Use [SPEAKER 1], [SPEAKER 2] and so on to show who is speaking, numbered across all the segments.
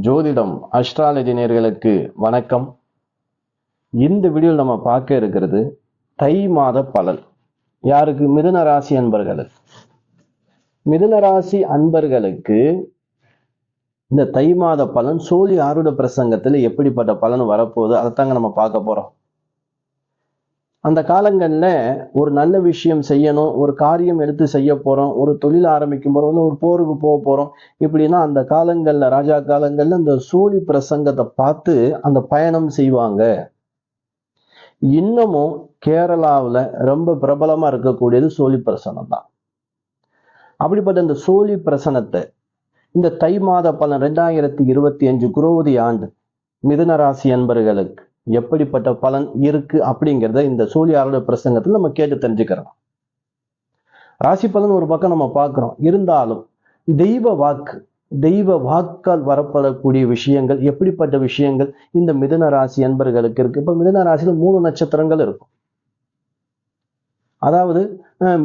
[SPEAKER 1] ஜோதிடம் அஸ்ட்ராலஜி நேயர்களுக்கு வணக்கம். இந்த வீடியோவில் நம்ம பார்க்க இருக்கிறது தை மாத பலன். யாருக்கு? மிதுன ராசி அன்பர்களுக்கு. மிதுன ராசி அன்பர்களுக்கு இந்த தை மாத பலன் சூரிய ஆருட பிரசங்கத்தில் எப்படிப்பட்ட பலன் வரப்போகுது அதைத்தாங்க நம்ம பார்க்க போறோம். அந்த காலங்களில் ஒரு நல்ல விஷயம் செய்யணும், ஒரு காரியம் எடுத்து செய்ய போறோம், ஒரு தொழில் ஆரம்பிக்கும் போறோம், ஒரு போருக்கு போக போறோம், இப்படின்னா அந்த காலங்கள்ல, ராஜா காலங்கள்ல அந்த சூழி பிரசங்கத்தை பார்த்து அந்த பயணம் செய்வாங்க. இன்னமும் கேரளாவில் ரொம்ப பிரபலமா இருக்கக்கூடியது சோழி பிரசனம் தான். அப்படிப்பட்ட இந்த சோழி பிரசனத்தை இந்த தை மாத பலன் 2025 குரோதி ஆண்டு மிதுன ராசி அன்பர்களுக்கு எப்படிப்பட்ட பலன் இருக்கு அப்படிங்கிறத இந்த சூழியாரோட பிரசங்கத்தில் நம்ம கேட்டு தெரிஞ்சுக்கிறோம். ராசி பலன் ஒரு பக்கம் நம்ம பார்க்கிறோம், இருந்தாலும் தெய்வ வாக்கால் வரப்படக்கூடிய விஷயங்கள், எப்படிப்பட்ட விஷயங்கள் இந்த மிதுன ராசி அன்பர்களுக்கு இருக்கு. இப்ப மிதுன ராசியில 3 நட்சத்திரங்கள் இருக்கும். அதாவது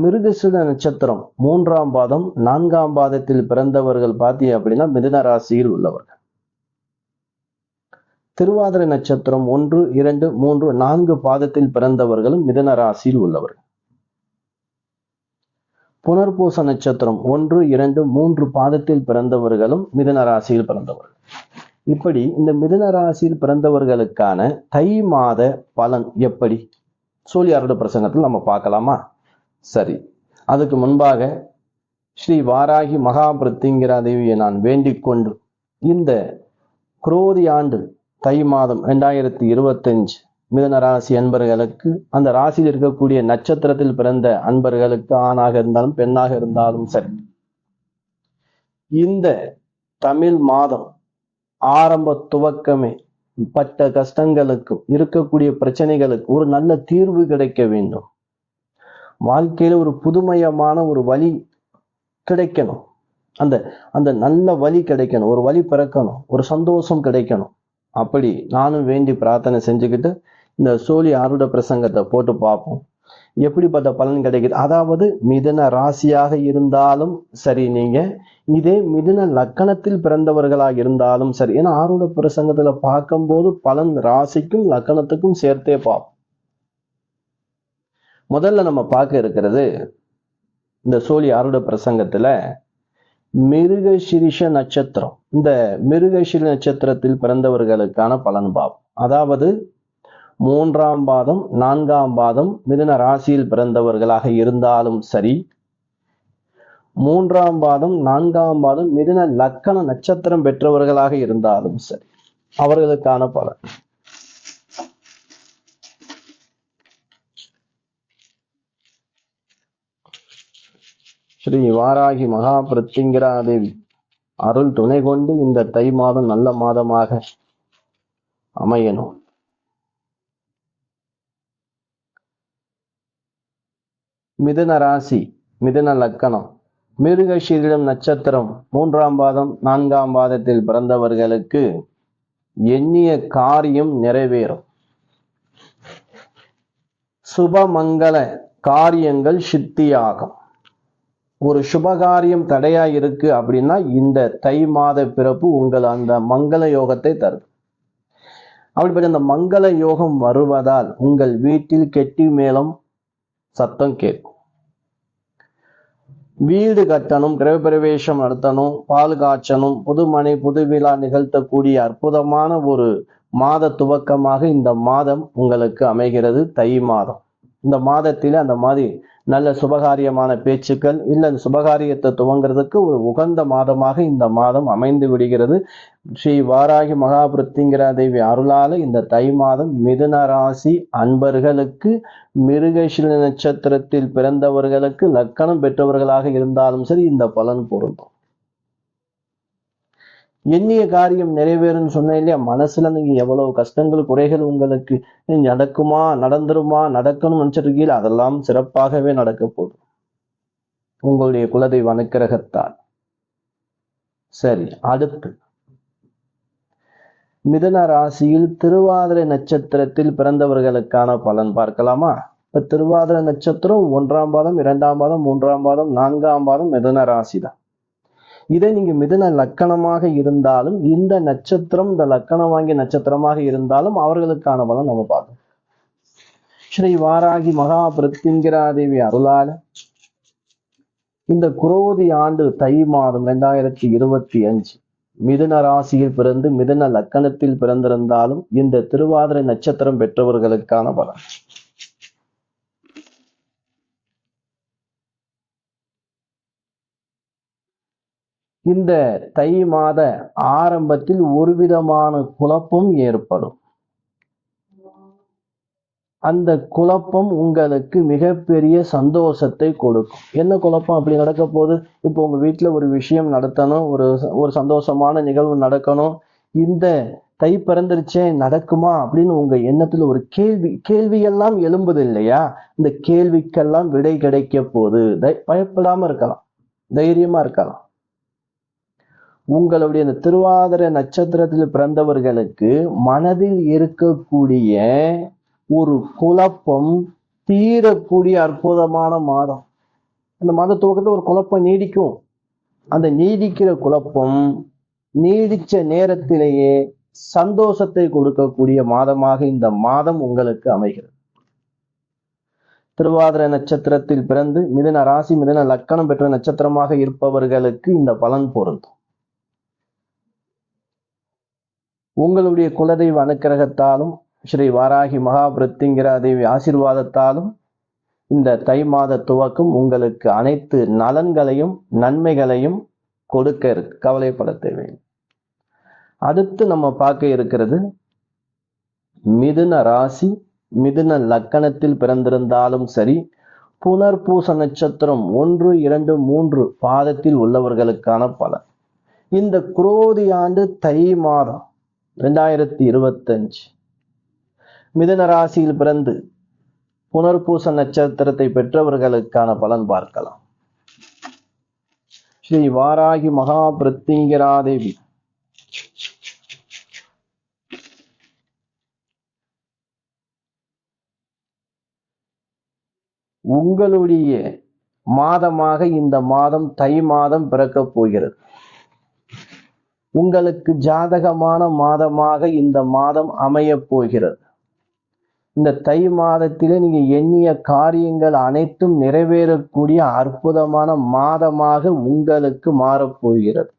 [SPEAKER 1] மிருகசீட நட்சத்திரம் 3ஆம் பாதம் 4ஆம் பாதத்தில் பிறந்தவர்கள் பார்த்தீங்க அப்படின்னா மிதுன ராசியில் உள்ளவர்கள். திருவாதிரை நட்சத்திரம் 1, 2, 3, 4 பாதத்தில் பிறந்தவர்களும் மிதுன ராசியில் உள்ளவர்கள். புனர்பூச நட்சத்திரம் 1, 2, 3 பாதத்தில் பிறந்தவர்களும் மிதுன ராசியில் பிறந்தவர்கள். இப்படி இந்த மிதுன ராசியில் பிறந்தவர்களுக்கான தை மாத பலன் எப்படி சூழியாரோட பிரசங்கத்தில் நம்ம பார்க்கலாமா? சரி, அதுக்கு முன்பாக ஸ்ரீ வாராகி மகாபிருத்திங்கிரா தேவியை நான் வேண்டிக் கொண்டு இந்த குரோதி ஆண்டு தை மாதம் 2025 மிதுன ராசி அன்பர்களுக்கு, அந்த ராசியில் இருக்கக்கூடிய நட்சத்திரத்தில் பிறந்த அன்பர்களுக்கு, ஆணாக இருந்தாலும் பெண்ணாக இருந்தாலும் சரி, இந்த தமிழ் மாதம் ஆரம்ப துவக்கமே பட்ட கஷ்டங்களுக்கும் இருக்கக்கூடிய பிரச்சனைகளுக்கு ஒரு நல்ல தீர்வு கிடைக்க வேண்டும். வாழ்க்கையில ஒரு புதுமயமான ஒரு வழி கிடைக்கணும், அந்த நல்ல வழி கிடைக்கணும், ஒரு வழி பிறக்கணும், ஒரு சந்தோஷம் கிடைக்கணும். அப்படி நானும் வேண்டி பிரார்த்தனை செஞ்சுக்கிட்டு இந்த சோழி ஆருட பிரசங்கத்தை போட்டு பார்ப்போம் எப்படிப்பட்ட பலன் கிடைக்குது. அதாவது மிதுன ராசியாக இருந்தாலும் சரி, நீங்க இதே மிதுன லக்கணத்தில் பிறந்தவர்களாக இருந்தாலும் சரி, ஏன்னா ஆருட பிரசங்கத்துல பார்க்கும்போது பலன் ராசிக்கும் லக்கணத்துக்கும் சேர்த்தே பார்ப்போம். முதல்ல நம்ம பார்க்க இருக்கிறது இந்த சோழி ஆருட பிரசங்கத்துல மிருகசீரிஷ நட்சத்திரம். இந்த மிருகசீரிஷ நட்சத்திரத்தில் பிறந்தவர்களுக்கான பலன் பார்ப்போம். அதாவது 3ஆம் பாதம் 4ஆம் பாதம் மிதுன ராசியில் பிறந்தவர்களாக இருந்தாலும் சரி, 3ஆம் பாதம் 4ஆம் பாதம் மிதுன லக்கண நட்சத்திரம் பெற்றவர்களாக இருந்தாலும் சரி, அவர்களுக்கான பலன். ஸ்ரீ வாராகி மகா பிருத்திங்கிரா தேவி அருள் துணை கொண்டு இந்த தை மாதம் நல்ல மாதமாக அமையணும். மிதுன ராசி, மிதுன லக்கணம், மிருகசீரிடம் நட்சத்திரம் 3ஆம் பாதம் 4ஆம் பாதத்தில் பிறந்தவர்களுக்கு எண்ணிய காரியம் நிறைவேறும். சுபமங்கள காரியங்கள் சித்தியாகும். ஒரு சுபகாரியம் தடையா இருக்கு அப்படின்னா இந்த தை மாத பிறப்பு உங்கள் அந்த மங்கள யோகத்தை தருது. அப்படிப்பட்ட அந்த மங்கள யோகம் வருவதால் உங்கள் வீட்டில் கெட்டி மேளம் சத்தம் கேட்கும். வீடு கட்டணும், கிரகப்பிரவேசம் நடத்தணும், பால் காய்ச்சணும், புதுமனை புது விழா நிகழ்த்தக்கூடிய அற்புதமான ஒரு மாத துவக்கமாக இந்த மாதம் உங்களுக்கு அமைகிறது. தை மாதம் இந்த மாதத்திலே அந்த மாதிரி நல்ல சுபகாரியமான பேச்சுக்கள், இல்லை சுபகாரியத்தை துவங்கிறதுக்கு ஒரு உகந்த மாதமாக இந்த மாதம் அமைந்து விடுகிறது. ஸ்ரீ வாராகி மகாபிருத்திங்கிரா தேவி அருளால இந்த தை மாதம் மிதுன ராசி அன்பர்களுக்கு, மிருகசீரிட நட்சத்திரத்தில் பிறந்தவர்களுக்கு, லக்கணம் பெற்றவர்களாக இருந்தாலும் சரி இந்த பலன் பொருந்தும். எண்ணிய காரியம் நிறைவேறும்னு சொன்னேன் இல்லையா? மனசுல நீங்க எவ்வளவு கஷ்டங்கள் குறைகள் உங்களுக்கு நடக்குமா, நடந்துருமா, நடக்கணும்னு நினைச்சிருக்கீங்களா, அதெல்லாம் சிறப்பாகவே நடக்க போகுது உங்களுடைய குலதெய்வ அனுக்கிரகத்தால். சரி, அடுத்து மிதுன ராசியில் திருவாதிரை நட்சத்திரத்தில் பிறந்தவர்களுக்கான பலன் பார்க்கலாமா? இப்ப திருவாதிரை நட்சத்திரம் 1ஆம் பாதம் 2ஆம் பாதம் 3ஆம் பாதம் 4ஆம் பாதம் மிதுன ராசி தான். இதே நீங்க மிதுன லக்கணமாக இருந்தாலும் இந்த நட்சத்திரம் இந்த லக்கணம் வாங்கிய நட்சத்திரமாக இருந்தாலும் அவர்களுக்கான பலன் நம்ம பார்க்கணும். ஸ்ரீ வாராகி மகா பிருத்திங்கிராதேவி அருளால இந்த குரோதி ஆண்டு தை மாதம் 2025 மிதுன ராசியில் பிறந்து மிதுன லக்கணத்தில் பிறந்திருந்தாலும் இந்த திருவாதிரை நட்சத்திரம் பெற்றவர்களுக்கான பலன். இந்த தை மாத ஆரம்பத்தில் ஒரு விதமான குழப்பம் ஏற்படும். அந்த குழப்பம் உங்களுக்கு மிகப்பெரிய சந்தோஷத்தை கொடுக்கும். என்ன குழப்பம் அப்படி நடக்க போகுது? இப்போ உங்க வீட்டுல ஒரு விஷயம் நடத்தணும், ஒரு சந்தோஷமான நிகழ்வு நடக்கணும், இந்த தை பிறந்துருச்சே நடக்குமா அப்படின்னு உங்க எண்ணத்துல ஒரு கேள்வியெல்லாம் எழும்புது இல்லையா? இந்த கேள்விக்கெல்லாம் விடை கிடைக்க போகுது. பயப்படாம இருக்கலாம், தைரியமா இருக்கலாம். உங்களுடைய இந்த திருவாதிரை நட்சத்திரத்தில் பிறந்தவர்களுக்கு மனதில் இருக்கக்கூடிய ஒரு குழப்பம் தீரக்கூடிய அற்புதமான மாதம். அந்த மாத துவக்கத்தில் ஒரு குழப்பம் நீடிக்கும். அந்த நீடிக்கிற குழப்பம் நீடிச்ச நேரத்திலேயே சந்தோஷத்தை கொடுக்கக்கூடிய மாதமாக இந்த மாதம் உங்களுக்கு அமைகிறது. திருவாதிரை நட்சத்திரத்தில் பிறந்து மிதுன ராசி மிதுன லக்கணம் பெற்ற நட்சத்திரமாக இருப்பவர்களுக்கு இந்த பலன் பொருந்தும். உங்களுடைய குலதெய்வ அனுக்கிரகத்தாலும் ஸ்ரீ வாராகி மகா பிருத்திங்கிராதேவி ஆசீர்வாதத்தாலும் இந்த தை மாத துவக்கம் உங்களுக்கு அனைத்து நலன்களையும் நன்மைகளையும் கொடுக்க இருக்கு. கவலைப்பட தேவையில்லை. அடுத்து நம்ம பார்க்க இருக்கிறது மிதுன ராசி மிதுன லக்கணத்தில் பிறந்திருந்தாலும் சரி, புனர்பூச நட்சத்திரம் 1, 2, 3 பாதத்தில் உள்ளவர்களுக்கான பலன். இந்த குரோதி ஆண்டு தை மாதம் 2025 மிதுன ராசியில் பிறந்து புனர்பூச நட்சத்திரத்தை பெற்றவர்களுக்கான பலன் பார்க்கலாம். ஸ்ரீ வாராகி மகா பிருத்திங்கிராதேவி உங்களுடைய மாதமாக இந்த மாதம் தை மாதம் பிறக்கப் போகிறது. உங்களுக்கு ஜாதகமான மாதமாக இந்த மாதம் அமைய போகிறது. இந்த தை மாதத்திலே நீங்க எண்ணிய காரியங்கள் அனைத்தும் நிறைவேறக்கூடிய அற்புதமான மாதமாக உங்களுக்கு மாறப்போகிறது.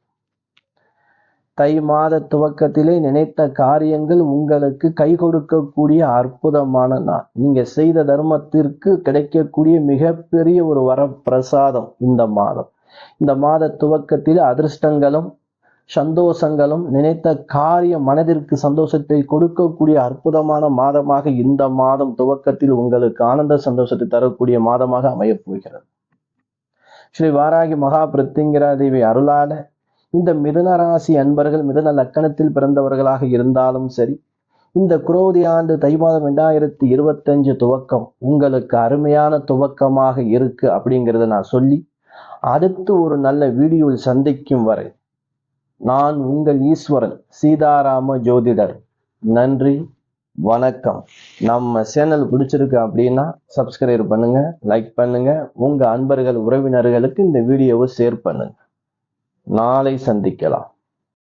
[SPEAKER 1] தை மாத துவக்கத்திலே நினைத்த காரியங்கள் உங்களுக்கு கை கொடுக்கக்கூடிய அற்புதமான நாள். நீங்க செய்த தர்மத்திற்கு கிடைக்கக்கூடிய மிகப்பெரிய ஒரு வரப்பிரசாதம் இந்த மாதம். இந்த மாத துவக்கத்தில் அதிர்ஷ்டங்களும் சந்தோஷங்களும் நினைத்த காரியம் மனதிற்கு சந்தோஷத்தை கொடுக்கக்கூடிய அற்புதமான மாதமாக இந்த மாதம் துவக்கத்தில் உங்களுக்கு ஆனந்த சந்தோஷத்தை தரக்கூடிய மாதமாக அமையப் போகிறது. ஸ்ரீ வாராகி மகா பிருத்திங்கிராதேவி அருளால இந்த மிதுன ராசி அன்பர்கள் மிதுன லக்கணத்தில் பிறந்தவர்களாக இருந்தாலும் சரி, இந்த குரோதி ஆண்டு தை மாதம் 2025 துவக்கம் உங்களுக்கு அருமையான துவக்கமாக இருக்கு அப்படிங்கிறத நான் சொல்லி அடுத்து ஒரு நல்ல வீடியோவில் சந்திக்கும் வரை நான் உங்கள் ஈஸ்வரன் சீதாராம ஜோதிடர். நன்றி, வணக்கம். நம்ம சேனல் பிடிச்சிருக்கு அப்படின்னா சப்ஸ்கிரைப் பண்ணுங்க, லைக் பண்ணுங்க, உங்க அன்பர்கள் உறவினர்களுக்கு இந்த வீடியோவை ஷேர் பண்ணுங்க. நாளை சந்திக்கலாம்.